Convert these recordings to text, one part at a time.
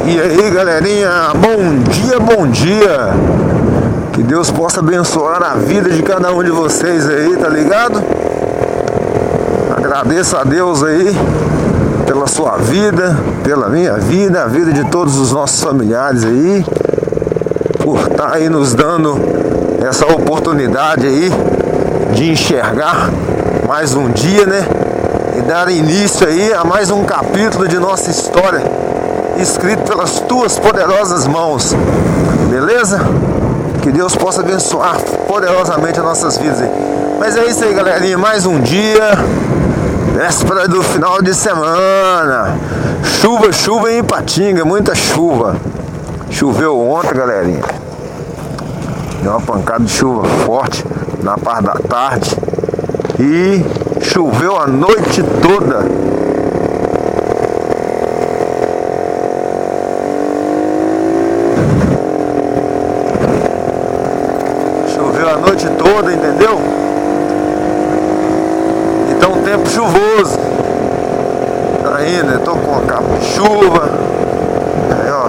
E aí, galerinha, bom dia. Que Deus possa abençoar a vida de cada um de vocês aí, tá ligado? Agradeço a Deus aí pela sua vida, pela minha vida, a vida de todos os nossos familiares aí, por estar aí nos dando essa oportunidade aí de enxergar mais um dia, né? E dar início aí a mais um capítulo de nossa história, escrito pelas tuas poderosas mãos, beleza? Que Deus possa abençoar poderosamente as nossas vidas aí. Mas é isso aí, galerinha, mais um dia, véspera do final de semana. Chuva em Ipatinga, muita chuva. Choveu ontem, galerinha. Deu uma pancada de chuva forte na parte da tarde. E choveu a noite toda. Choveu a noite toda, entendeu? Então tempo chuvoso. Ainda, eu tô com a capa de chuva. Aí, ó.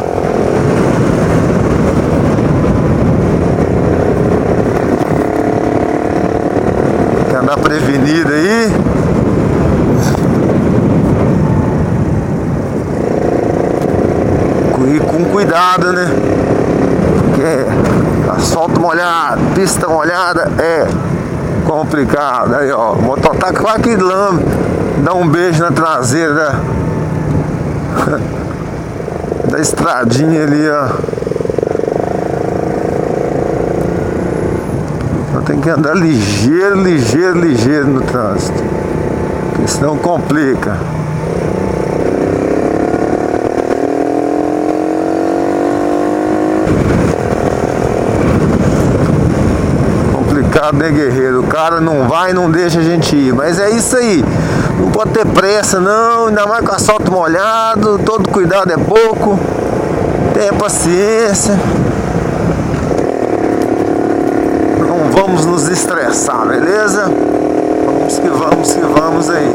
Tem que andar prevenido aí. E com cuidado, né? Porque asfalto molhado, pista molhada é complicado. Aí, ó, o mototáxi quase que lame, dá um beijo na traseira da estradinha ali, ó. Então tem que andar ligeiro no trânsito, porque senão complica. Né, guerreiro? O cara não vai, não deixa a gente ir. Mas é isso aí. Não pode ter pressa, não. Ainda mais com asfalto molhado. Todo cuidado é pouco. Tenha paciência. Não vamos nos estressar, beleza? Vamos que vamos aí.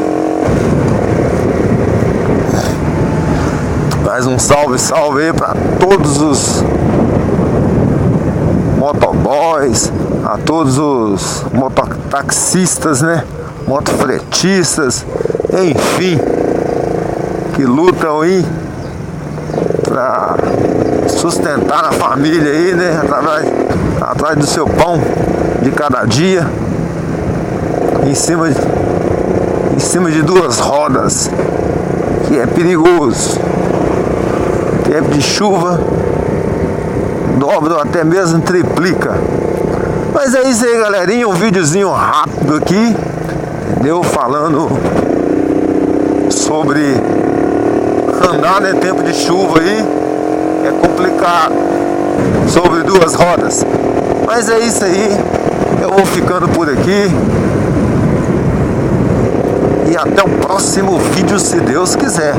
Mais um salve aí para todos os motoboys, a todos os mototaxistas, né? Motofretistas, enfim, que lutam aí pra sustentar a família aí, né? Atrás do seu pão de cada dia, em cima de duas rodas, que é perigoso. Tempo de chuva dobra ou até mesmo triplica. Mas é isso aí, galerinha, um videozinho rápido aqui, entendeu? Falando sobre andar, né? Tempo de chuva aí é complicado, sobre duas rodas. Mas é isso aí, eu vou ficando por aqui e até o próximo vídeo, se Deus quiser.